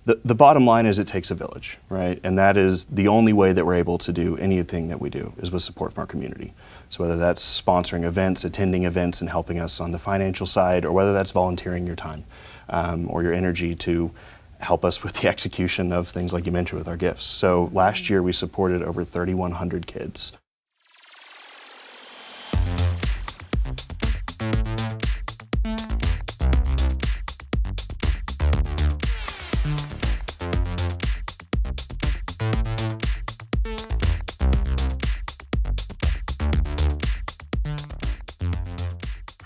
The bottom line is it takes a village, right? And that is the only way that we're able to do anything that we do is with support from our community. So whether that's sponsoring events, attending events, and helping us on the financial side, or whether that's volunteering your time or your energy to help us with the execution of things like you mentioned with our gifts. So last year we supported over 3,100 kids.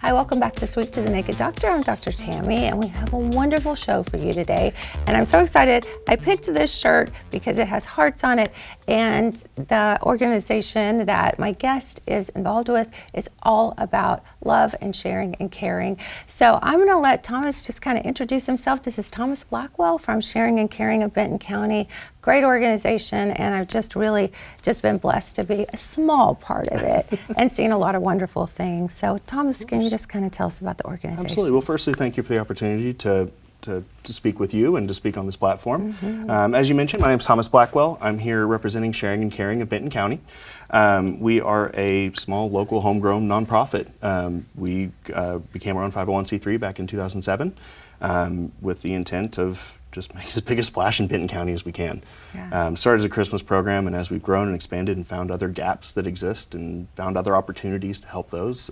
Hi, welcome back to Sweet to the Naked Doctor. I'm Dr. Tammy, and we have a wonderful show for you today. And I'm so excited. I picked this shirt because it has hearts on it, and the organization that my guest is involved with is all about love and sharing and caring. So I'm going to let Thomas just kind of introduce himself. This is Thomas Blackwell from Caring of Benton County. Great organization, and I've just really been blessed to be a small part of it and seen a lot of wonderful things. So Thomas, can you just kind of tell us about the organization? Absolutely. Well, firstly, thank you for the opportunity to speak with you and to speak on this platform. As you mentioned, my name is Thomas Blackwell. I'm here representing Sharing and Caring of Benton County. We are a small local homegrown nonprofit. We became our own 501c3 back in 2007 with the intent of just make as big a splash in Benton County as we can. Yeah. Started as a Christmas program, and as we've grown and expanded and found other gaps that exist and found other opportunities to help those,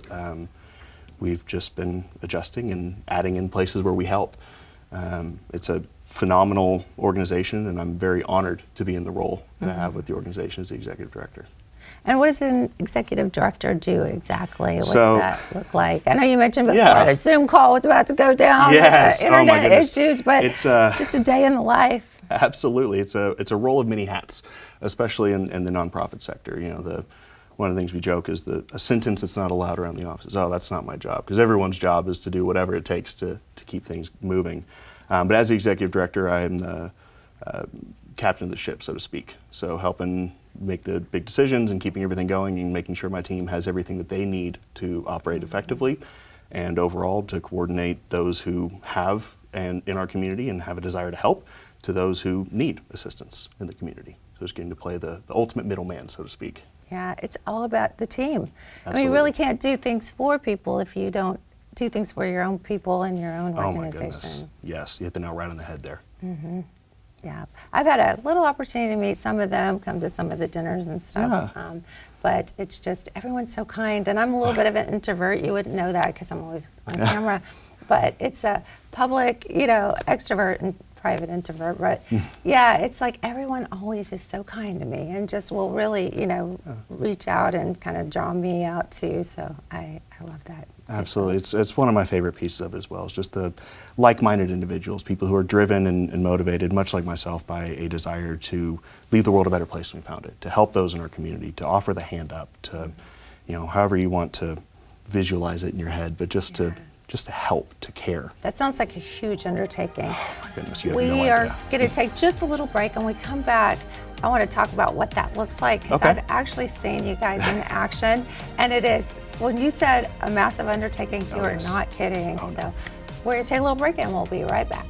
we've just been adjusting and adding in places where we help. It's a phenomenal organization, and I'm very honored to be in the role that I have with the organization as the executive director. And what does an executive director do exactly? What does that look like? I know you mentioned before the Zoom call was about to go down with the internet issues, but it's just a day in the life. Absolutely. It's a role of many hats, especially in the nonprofit sector. You know, one of the things we joke is a sentence that's not allowed around the office is, "Oh, that's not my job," because everyone's job is to do whatever it takes to keep things moving. But as the executive director, I am the captain of the ship, so to speak. So helping make the big decisions and keeping everything going and making sure my team has everything that they need to operate effectively, and overall to coordinate those who have and in our community and have a desire to help to those who need assistance in the community. So it's getting to play the ultimate middleman, so to speak. Yeah, it's all about the team. Absolutely. I mean, you really can't do things for people if you don't do things for your own people and your own organization. Oh my goodness, yes, you hit the nail right on the head there. Yeah, I've had a little opportunity to meet some of them, come to some of the dinners and stuff, but it's just, everyone's so kind, and I'm a little bit of an introvert. You wouldn't know that because I'm always on camera, but it's a public, extrovert and private introvert, but yeah, it's like everyone always is so kind to me and just will really, reach out and kind of draw me out too, so I love that. Absolutely. It's one of my favorite pieces of it as well. It's just the like-minded individuals, people who are driven and motivated, much like myself, by a desire to leave the world a better place than we found it, to help those in our community, to offer the hand up, to, however you want to visualize it in your head, but just to help, to care. That sounds like a huge undertaking. Oh my goodness, you have no idea. We are going to take just a little break, and when we come back, I want to talk about what that looks like, because I've actually seen you guys in action, and it is, when you said a massive undertaking, you are not kidding. So we're going to take a little break, and we'll be right back.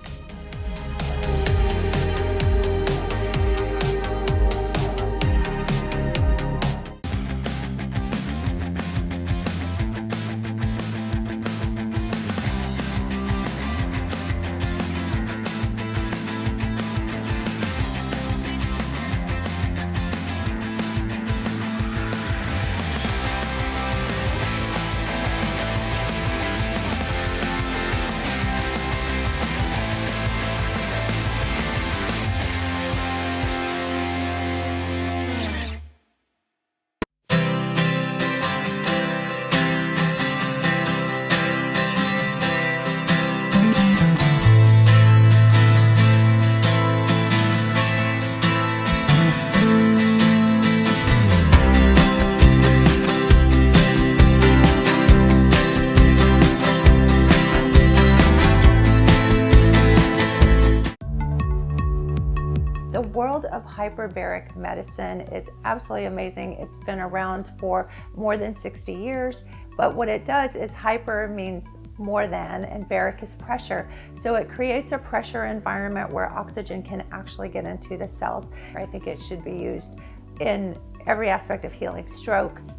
The world of hyperbaric medicine is absolutely amazing. It's been around for more than 60 years, but what it does is hyper means more than, and baric is pressure. So it creates a pressure environment where oxygen can actually get into the cells. I think it should be used in every aspect of healing: strokes,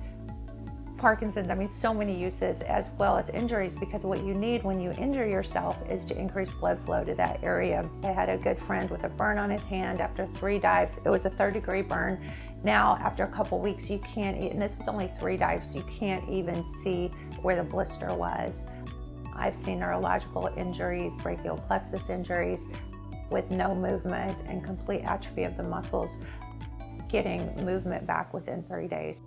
Parkinson's, I mean, so many uses, as well as injuries, because what you need when you injure yourself is to increase blood flow to that area. I had a good friend with a burn on his hand after 3 dives. It was a 3rd-degree burn. Now, after a couple weeks, you can't, and this was only 3 dives, you can't even see where the blister was. I've seen neurological injuries, brachial plexus injuries, with no movement and complete atrophy of the muscles, getting movement back within 3 days.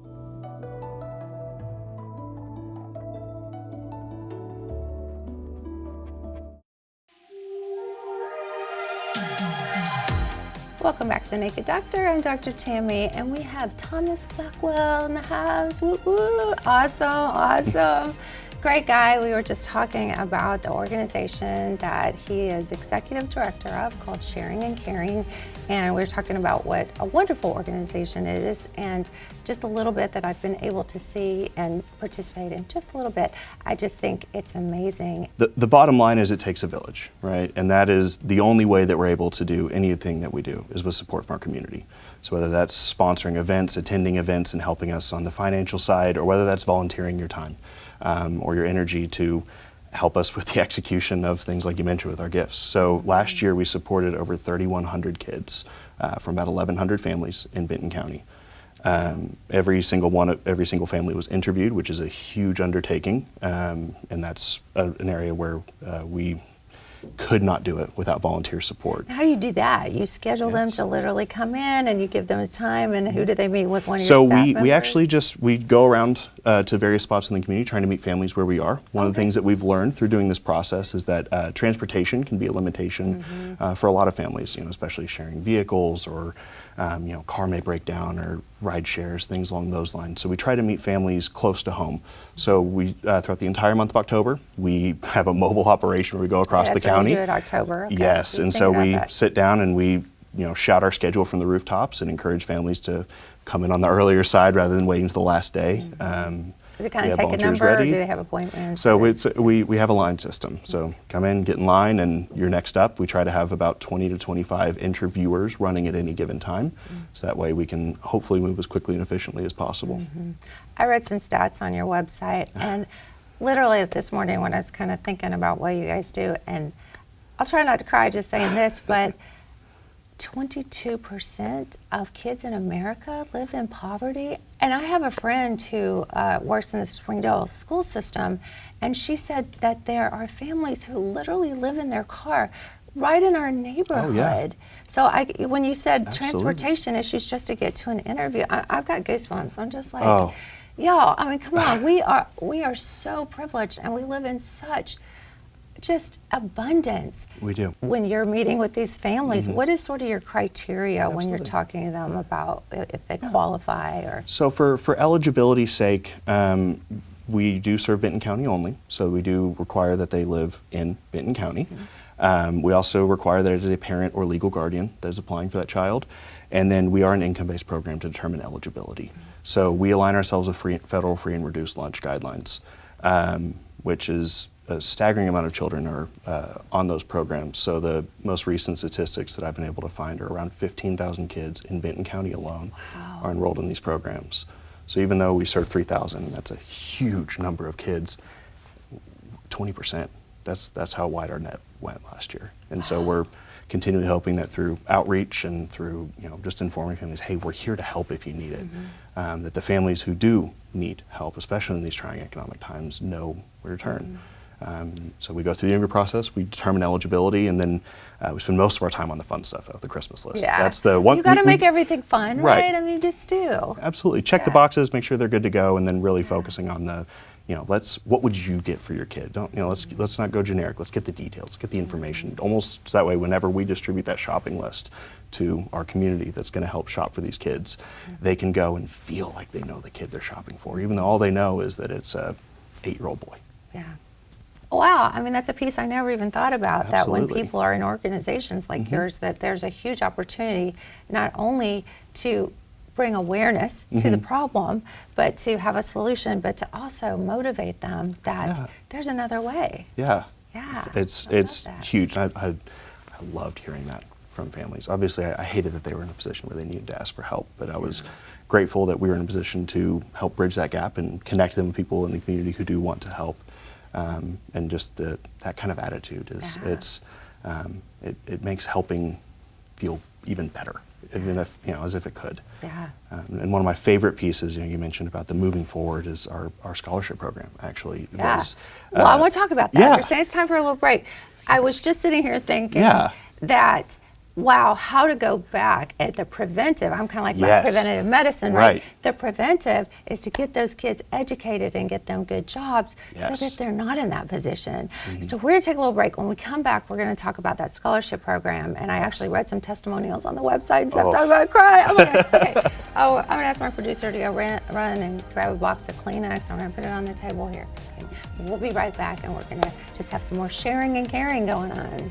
Welcome back to The Naked Doctor. I'm Dr. Tammy, and we have Thomas Blackwell in the house. Woo woo! Awesome, awesome. Great guy. We were just talking about the organization that he is executive director of, called Sharing and Caring, and we were talking about what a wonderful organization it is, and just a little bit that I've been able to see and participate in, just a little bit. I just think it's amazing. The bottom line is it takes a village, right? And that is the only way that we're able to do anything that we do, is with support from our community. So whether that's sponsoring events, attending events, and helping us on the financial side, or whether that's volunteering your time or your energy to help us with the execution of things like you mentioned with our gifts. So last year we supported over 3,100 kids from about 1,100 families in Benton County. Every single family was interviewed, which is a huge undertaking, and that's an area where we could not do it without volunteer support. How do you do that? You schedule them to literally come in, and you give them a time, and who do they meet with? One of your staff members? So we actually we go around to various spots in the community trying to meet families where we are. One of the things that we've learned through doing this process is that transportation can be a limitation for a lot of families, especially sharing vehicles, or car may break down, or ride shares, things along those lines. So we try to meet families close to home. So we, throughout the entire month of October, we have a mobile operation where we go across the county. That's what we do in October. Okay. Yes, and so we sit down and we shout our schedule from the rooftops and encourage families to come in on the earlier side rather than waiting to the last day. Does it kind of take a number, or do they have appointments? So we have a line system. So come in, get in line, and you're next up. We try to have about 20 to 25 interviewers running at any given time. So that way we can hopefully move as quickly and efficiently as possible. I read some stats on your website, and literally this morning when I was kind of thinking about what you guys do, and I'll try not to cry just saying this, but 22% of kids in America live in poverty. And I have a friend who works in the Springdale school system, and she said that there are families who literally live in their car right in our neighborhood. Oh, yeah. So when you said transportation issues just to get to an interview, I've got goosebumps. I'm just like, y'all, I mean, come on. We are so privileged, and we live in such just abundance. We do. When you're meeting with these families, what is sort of your criteria when you're talking to them about if they qualify? Or So for eligibility's sake, we do serve Benton County only, so we do require that they live in Benton County. We also require that it is a parent or legal guardian that is applying for that child, and then we are an income-based program to determine eligibility. So we align ourselves with federal free and reduced lunch guidelines, which is a staggering amount of children are on those programs. So the most recent statistics that I've been able to find are around 15,000 kids in Benton County alone are enrolled in these programs. So even though we serve 3,000, that's a huge number of kids, 20%, that's how wide our net went last year. And so we're continually helping that through outreach and through just informing families, hey, we're here to help if you need it. That the families who do need help, especially in these trying economic times, know where to turn. So we go through the interview process, we determine eligibility, and then we spend most of our time on the fun stuff, though, the Christmas list. Yeah. That's the one. You got to make everything fun, right? I mean, just do. Absolutely. Check the boxes, make sure they're good to go, and then really focusing on the, what would you get for your kid? Let's not go generic. Let's get the details, get the information. Almost so that way, whenever we distribute that shopping list to our community that's going to help shop for these kids, they can go and feel like they know the kid they're shopping for, even though all they know is that it's a 8-year-old boy. Yeah. Wow, I mean, that's a piece I never even thought about, that when people are in organizations like yours, that there's a huge opportunity not only to bring awareness to the problem, but to have a solution, but to also motivate them that there's another way. Yeah. Yeah. It's huge. I loved hearing that from families. Obviously, I hated that they were in a position where they needed to ask for help, but I was grateful that we were in a position to help bridge that gap and connect them with people in the community who do want to help. And just that kind of attitude is it makes helping feel even better, even if as if it could. Yeah. And one of my favorite pieces, you mentioned about the moving forward, is our scholarship program. Actually, was. Well, I want to talk about that. Yeah. You're saying it's time for a little break. I was just sitting here thinking that. Wow, how to go back at the preventive. I'm kind of like about preventative medicine, right? The preventive is to get those kids educated and get them good jobs so that they're not in that position. So we're going to take a little break. When we come back, we're going to talk about that scholarship program. And I actually read some testimonials on the website and stuff. I'm about to cry. I'm like, okay. I'm going to ask my producer to go run and grab a box of Kleenex. I'm going to put it on the table here. Okay. We'll be right back, and we're going to just have some more sharing and caring going on.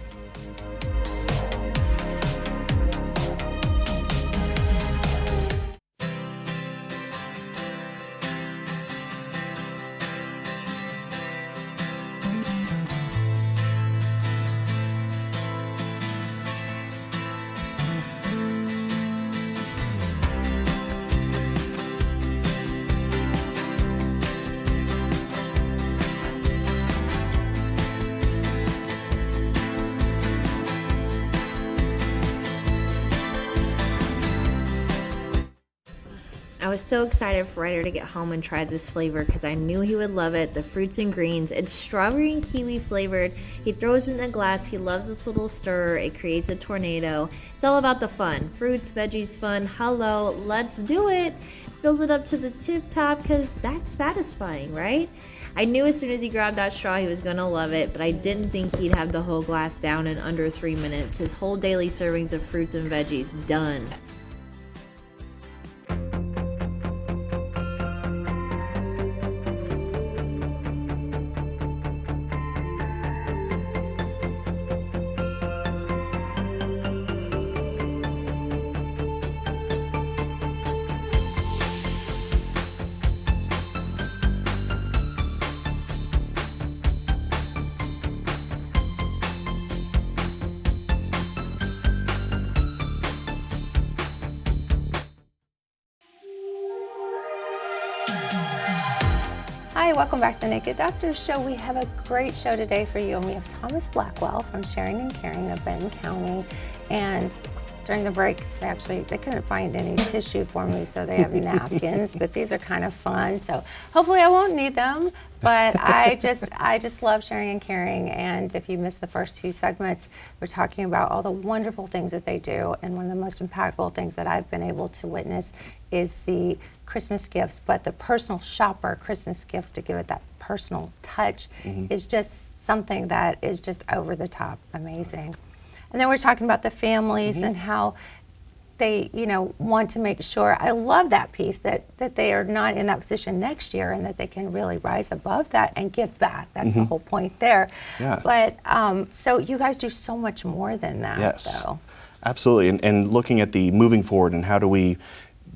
I was so excited for Ryder to get home and try this flavor because I knew he would love it. The fruits and greens. It's strawberry and kiwi flavored. He throws it in a glass. He loves this little stir. It creates a tornado. It's all about the fun. Fruits, veggies, fun. Hello, let's do it. Fills it up to the tip top because that's satisfying, right? I knew as soon as he grabbed that straw he was going to love it, but I didn't think he'd have the whole glass down in under 3 minutes. His whole daily servings of fruits and veggies done. Hi, welcome back to the Naked Doctors Show. We have a great show today for you, and we have Thomas Blackwell from Sharing and Caring of Benton County. And during the break, they couldn't find any tissue for me, so they have napkins, but these are kind of fun. So hopefully I won't need them, but I just love sharing and caring. And if you missed the first few segments, we're talking about all the wonderful things that they do. And one of the most impactful things that I've been able to witness is the Christmas gifts, but the personal shopper Christmas gifts, to give it that personal touch, is just something that is just over the top amazing. And then we're talking about the families and how they, want to make sure. I love that piece that they are not in that position next year, and that they can really rise above that and give back. That's the whole point there. Yeah. But so you guys do so much more than that, though. Absolutely. And looking at the moving forward and how do we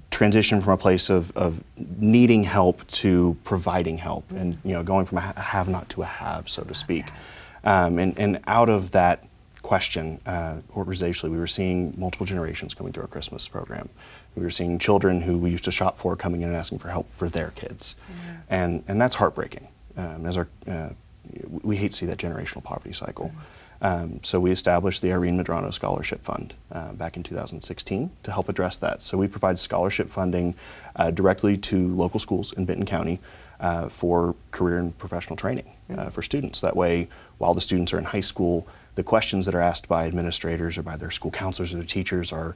transition from a place of needing help to providing help, and going from a have not to a have, so to speak. And out of that question, organizationally, we were seeing multiple generations coming through our Christmas program. We were seeing children who we used to shop for coming in and asking for help for their kids, and that's heartbreaking. We hate to see that generational poverty cycle. So we established the Irene Medrano Scholarship Fund back in 2016 to help address that. So we provide scholarship funding directly to local schools in Benton County for career and professional training for students. That way, while the students are in high school, the questions that are asked by administrators or by their school counselors or their teachers are,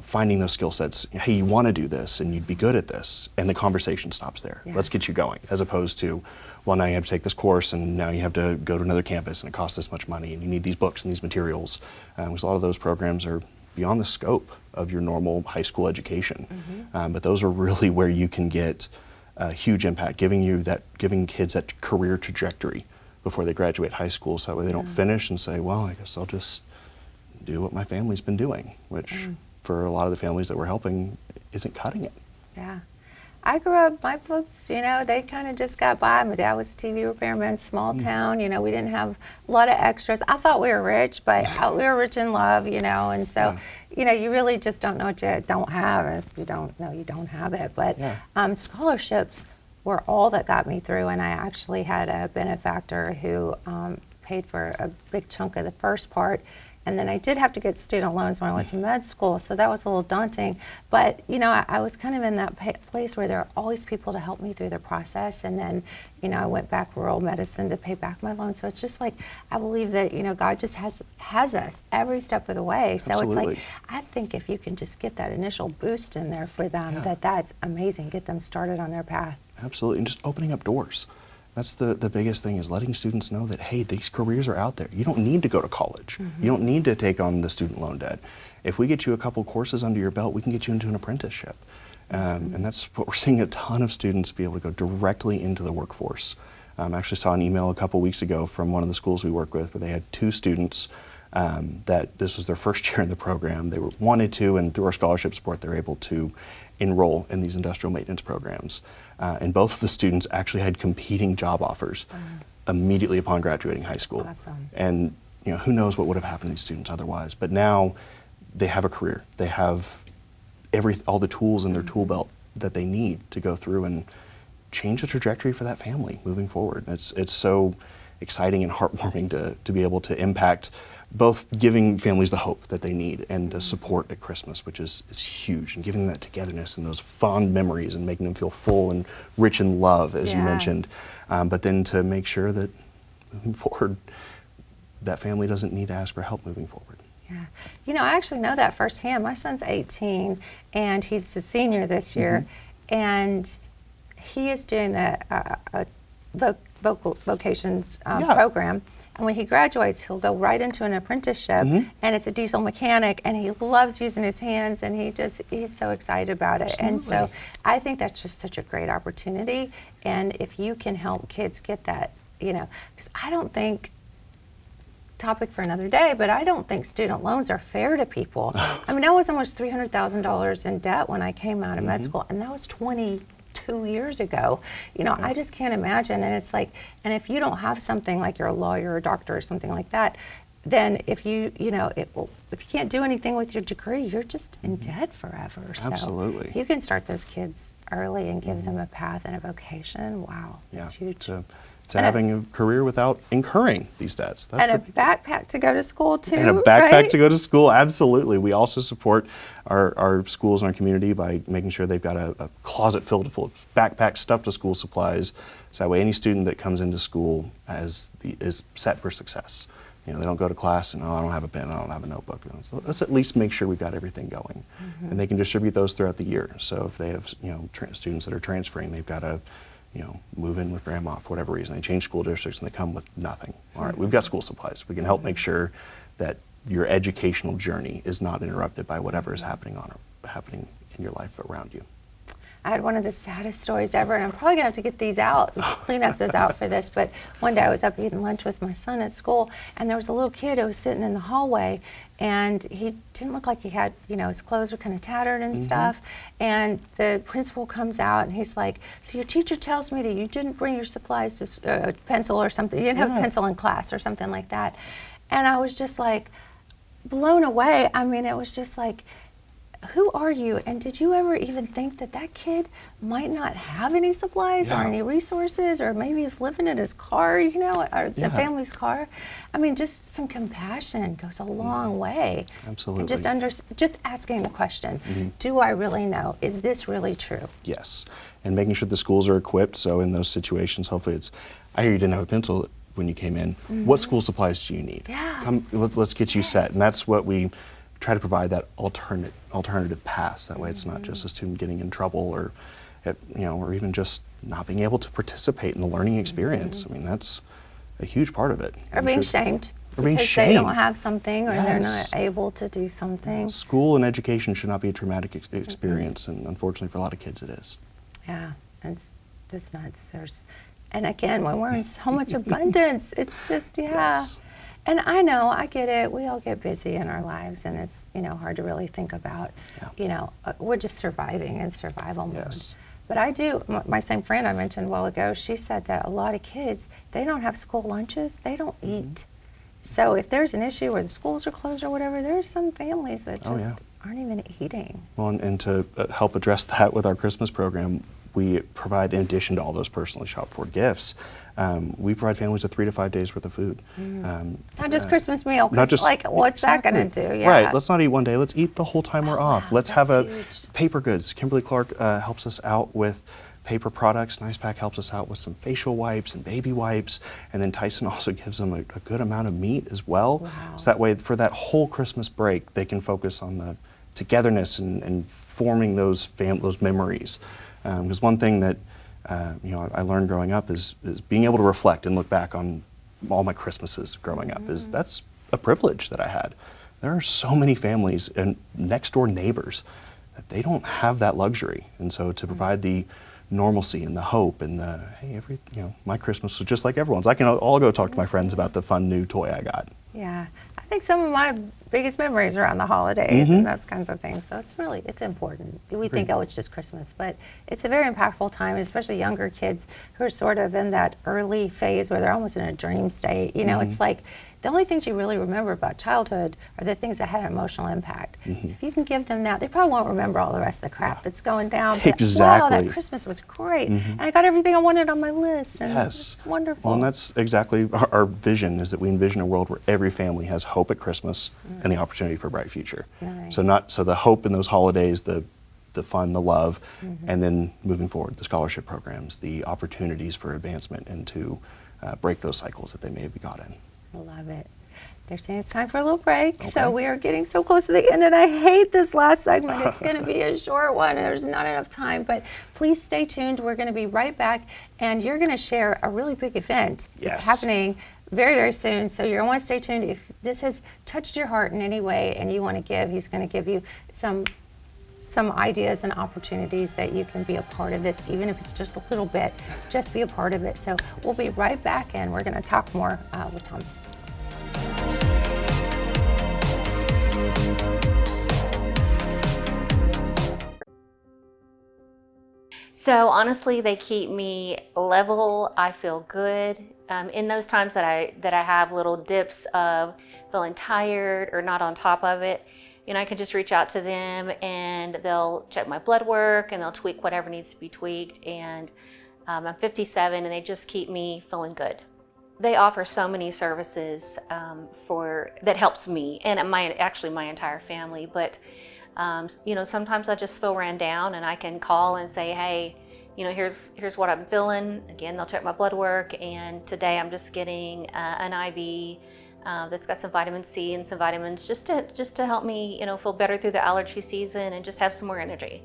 finding those skill sets. Hey, you want to do this and you'd be good at this, and the conversation stops there. Let's get you going, as opposed to, well, now you have to take this course and now you have to go to another campus and it costs this much money and you need these books and these materials. Because a lot of those programs are beyond the scope of your normal high school education. But those are really where you can get a huge impact, giving kids that career trajectory before they graduate high school, so that way they don't finish and say, well, I guess I'll just do what my family's been doing, which for a lot of the families that we're helping isn't cutting it. Yeah. I grew up, my folks, they kind of just got by. My dad was a TV repairman, small town, we didn't have a lot of extras. I thought we were rich, but we were rich in love, and so, you really just don't know what you don't have. If you don't know, you don't have it. But scholarships were all that got me through, and I actually had a benefactor who paid for a big chunk of the first part. And then I did have to get student loans when I went to med school, so that was a little daunting. But, I was kind of in that place where there are always people to help me through the process. And then, I went back rural medicine to pay back my loan. So it's just like, I believe that, God just has us every step of the way. So Absolutely. It's like, I think if you can just get that initial boost in there for them, that's amazing. Get them started on their path. Absolutely, and just opening up doors. That's the biggest thing, is letting students know that, hey, these careers are out there. You don't need to go to college. You don't need to take on the student loan debt. If we get you a couple courses under your belt, we can get you into an apprenticeship. And that's what we're seeing, a ton of students be able to go directly into the workforce. I actually saw an email a couple weeks ago from one of the schools we work with, where they had 2 students that this was their first year in the program. They wanted to, and through our scholarship support, they're able to enroll in these industrial maintenance programs. And both of the students actually had competing job offers immediately upon graduating high school. Awesome. And who knows what would have happened to these students otherwise. But now they have a career. They have all the tools in their tool belt that they need to go through and change the trajectory for that family moving forward. It's so exciting and heartwarming to be able to impact both giving families the hope that they need and the support at Christmas, which is huge, and giving them that togetherness and those fond memories and making them feel full and rich in love, as you mentioned. But then to make sure that moving forward, that family doesn't need to ask for help moving forward. Yeah. I actually know that firsthand. My son's 18, and he's a senior this year, and he is doing the vocations program. And when he graduates, he'll go right into an apprenticeship, and it's a diesel mechanic, and he loves using his hands, and he's so excited about it. Absolutely. And so I think that's just such a great opportunity. And if you can help kids get that, because I don't think, topic for another day, but I don't think student loans are fair to people. I mean, I was almost $300,000 in debt when I came out of med school, and that was 22 years ago. I just can't imagine. And it's like, and if you don't have something like you're a lawyer or a doctor or something like that, then if you can't do anything with your degree, you're just in debt forever. Absolutely. So if you can start those kids early and give them a path and a vocation, wow, that's huge. To having a career without incurring these debts. And a backpack to go to school too. And a backpack to go to school, absolutely. We also support our schools in our community by making sure they've got a closet filled full of backpacks stuffed with school supplies. So that way any student that comes into school is set for success. They don't go to class and, I don't have a pen, I don't have a notebook. So let's at least make sure we've got everything going. And they can distribute those throughout the year. So if they have students that are transferring, they've got to move in with grandma for whatever reason. They change school districts and they come with nothing. All right, we've got school supplies. We can help make sure that your educational journey is not interrupted by whatever is happening in your life around you. I had one of the saddest stories ever, and I'm probably gonna have to get these out, Kleenexes out for this, but one day I was up eating lunch with my son at school, and there was a little kid who was sitting in the hallway, and he didn't look like he had, his clothes were kind of tattered and stuff, and the principal comes out, and he's like, so your teacher tells me that you didn't bring your supplies to pencil or something, you didn't have a pencil in class or something like that. And I was just like blown away. I mean, it was just like, who are you? And did you ever even think that kid might not have any supplies or any resources, or maybe he's living in his car, or the family's car? I mean, just some compassion goes a long way. Absolutely. And just asking the question, do I really know? Is this really true? Yes. And making sure the schools are equipped, so in those situations, hopefully I hear you didn't have a pencil when you came in. What school supplies do you need? Come, let's get you set. And that's what we try to provide, that alternative paths. That way it's not just a student getting in trouble or even just not being able to participate in the learning experience. I mean, that's a huge part of it. Or being shamed. Or being because shamed. they don't have something, or they're not able to do something. School and education should not be a traumatic experience, and unfortunately for a lot of kids it is. Yeah, it's just nuts. And again, when we're in so much abundance, it's just, Yes. And I know, I get it. We all get busy in our lives, and it's, hard to really think about, we're just surviving in survival mode. Yes. But I do, my same friend I mentioned a while ago, she said that a lot of kids, they don't have school lunches, they don't eat. So if there's an issue where the schools are closed or whatever, there's some families that just aren't even eating. Well, and to help address that with our Christmas program, we provide, in addition to all those personally shopped for gifts, we provide families with 3 to 5 days worth of food. Not just Christmas meal, Not just, like, what's that exactly. going to do? Yeah. Right, let's not eat one day, let's eat the whole time we're off. Wow, Let's have a huge. paper goods. Kimberly Clark helps us out with paper products. Nice Pack helps us out with some facial wipes and baby wipes. And then Tyson also gives them a good amount of meat as well. Wow. So that way, for that whole Christmas break, they can focus on the togetherness and forming those memories. Because one thing that I learned growing up is being able to reflect and look back on all my Christmases growing up. That's a privilege that I had. There are so many families and next door neighbors that they don't have that luxury, and so to provide the normalcy and the hope and the my Christmas was just like everyone's. I can all go talk to my friends about the fun new toy I got. Yeah, I think some of my biggest memories are around the holidays and those kinds of things. So it's important. We think, oh, it's just Christmas, but it's a very impactful time, especially younger kids who are sort of in that early phase where they're almost in a dream state. It's like the only things you really remember about childhood are the things that had an emotional impact. So if you can give them that, they probably won't remember all the rest of the crap that's going down. But, Exactly. wow, that Christmas was great, and I got everything I wanted on my list, and it's wonderful. Well, and that's exactly our vision, is that we envision a world where every family has hope at Christmas and the opportunity for a bright future. Nice. So the hope in those holidays, the fun, the love, and then moving forward, the scholarship programs, the opportunities for advancement, and to break those cycles that they may have got in. I love it. They're saying it's time for a little break, Okay. so we are getting so close to the end, and I hate this last segment. It's going to be a short one, and there's not enough time, but please stay tuned. We're going to be right back, and you're going to share a really big event that's happening very, very soon, so you're going to want to stay tuned. If this has touched your heart in any way and you want to give, he's going to give you some ideas and opportunities that you can be a part of this, even if it's just a little bit, just be a part of it. So we'll be right back, and we're going to talk more with Thomas. So honestly, they keep me level. I feel good. In those times that I have little dips of feeling tired or not on top of it, I can just reach out to them, and they'll check my blood work, and they'll tweak whatever needs to be tweaked. And I'm 57, and they just keep me feeling good. They offer so many services that helps me and my entire family. But sometimes I just feel ran down, and I can call and say, hey, here's what I'm feeling. Again, they'll check my blood work, and today I'm just getting an IV that's got some vitamin C and some vitamins just to help me, feel better through the allergy season and just have some more energy.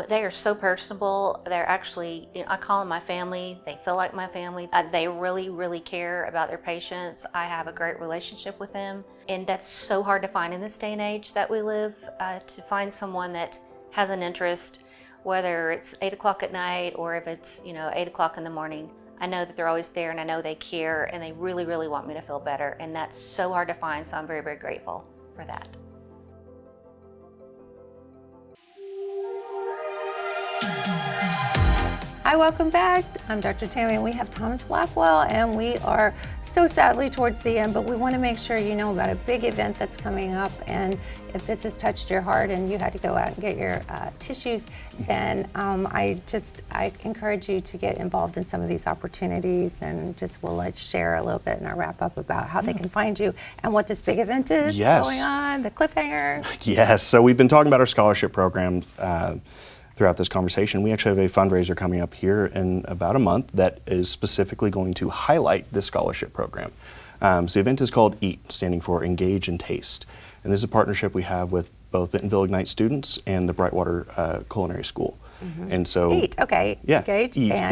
They are so personable. They're actually, I call them my family. They feel like my family. They really, really care about their patients. I have a great relationship with them. And that's so hard to find in this day and age that we live, to find someone that has an interest, whether it's 8 o'clock at night or if it's, 8 o'clock in the morning. I know that they're always there, and I know they care, and they really, really want me to feel better. And that's so hard to find, so I'm very, very grateful for that. Hi, welcome back. I'm Dr. Tammy, and we have Thomas Blackwell, and we are so sadly towards the end, but we want to make sure you know about a big event that's coming up. And if this has touched your heart and you had to go out and get your tissues, then I encourage you to get involved in some of these opportunities, and we'll share a little bit in our wrap up about how they can find you and what this big event is going on, the cliffhanger. Yes, so we've been talking about our scholarship program throughout this conversation. We actually have a fundraiser coming up here in about a month that is specifically going to highlight this scholarship program. So the event is called E.A.T, standing for Engage and Taste. And this is a partnership we have with both Bentonville Ignite students and the Brightwater Culinary School. And so E.A.T, okay. Yeah,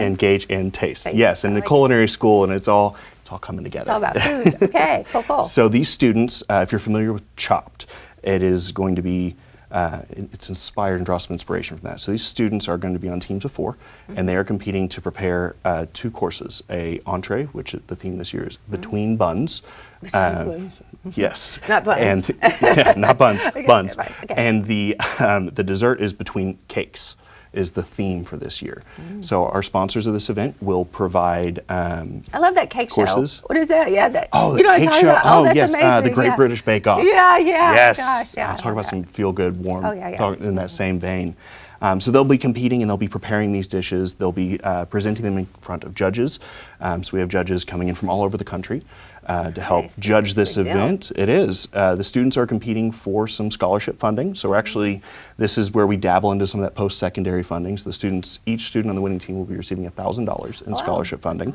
Engage and Taste. Yes, and the culinary school, and it's all coming together. It's all about food. Okay, cool. So these students, if you're familiar with Chopped, it is going to be it's inspired and draws some inspiration from that. So these students are going to be on teams of 4, and they are competing to prepare 2 courses: a entree, which the theme this year is between buns. Yes, Not buns. And yeah, not buns, buns. Okay. And the dessert is between cakes. Is the theme for this year. So our sponsors of this event will provide I love that cake courses. show. What is that? Yeah, that. Oh, the you know what I'm cake talking show. about? Oh, that's yes, amazing. the Great Yeah. British Bake Off. Yeah, yeah. Yes. Gosh, yeah. I'll talk about some feel-good, warm, Oh, yeah. talk in that same vein. So they'll be competing and they'll be preparing these dishes. They'll be presenting them in front of judges. So we have judges coming in from all over the country to help Nice. judge this Big deal. event. It is. The students are competing for some scholarship funding. So we're actually, this is where we dabble into some of that post-secondary funding. So the students, each student on the winning team will be receiving $1,000 in scholarship funding.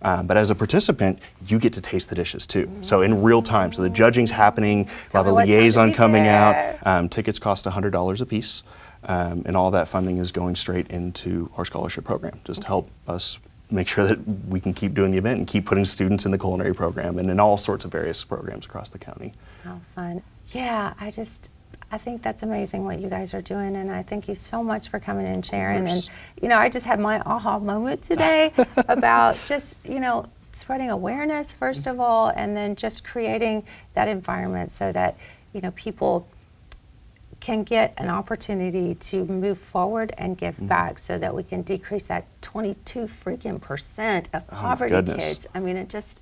Awesome. But as a participant, you get to taste the dishes too. So in real time. So the judging's happening. We'll have a me what time to liaison be coming there. out. Tickets cost $100 a piece. And all that funding is going straight into our scholarship program, just to help us make sure that we can keep doing the event and keep putting students in the culinary program and in all sorts of various programs across the county. How fun. Yeah, I think that's amazing what you guys are doing, and I thank you so much for coming and sharing. And, I just had my aha moment today about just, spreading awareness, first of all, and then just creating that environment so that, people can get an opportunity to move forward and give back so that we can decrease that 22% of poverty kids. I mean, it just,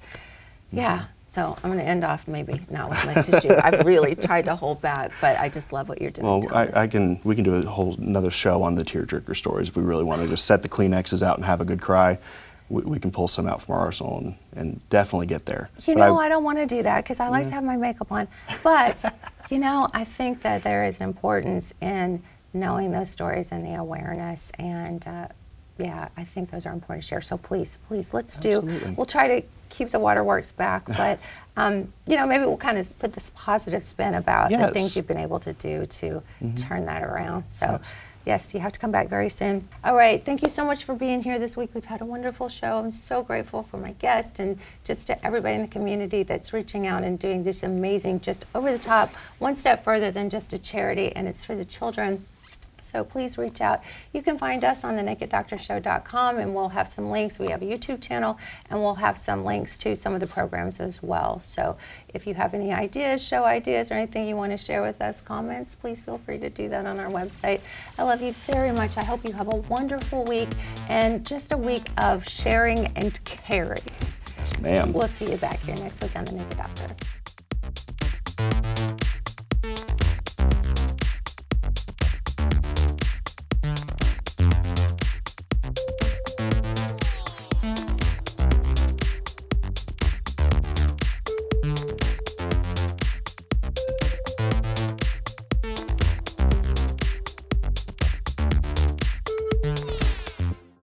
yeah. So I'm going to end off maybe not with my tissue. I've really tried to hold back, but I just love what you're doing. Well, Thomas. we can do a whole another show on the tearjerker stories if we really want to just set the Kleenexes out and have a good cry. We can pull some out from our arsenal and definitely get there. I don't want to do that because I like to have my makeup on. But, I think that there is importance in knowing those stories and the awareness. And, I think those are important to share. So please, let's do. We'll try to keep the waterworks back. But, maybe we'll kind of put this positive spin about the things you've been able to do to turn that around. So. Yes, you have to come back very soon. All right, thank you so much for being here this week. We've had a wonderful show. I'm so grateful for my guest and just to everybody in the community that's reaching out and doing this amazing, just over the top, one step further than just a charity, and it's for the children. So please reach out. You can find us on thenakeddoctorshow.com, and we'll have some links. We have a YouTube channel, and we'll have some links to some of the programs as well. So if you have any ideas, show ideas, or anything you want to share with us, comments, please feel free to do that on our website. I love you very much. I hope you have a wonderful week and just a week of sharing and caring. Yes, ma'am. We'll see you back here next week on The Naked Doctor.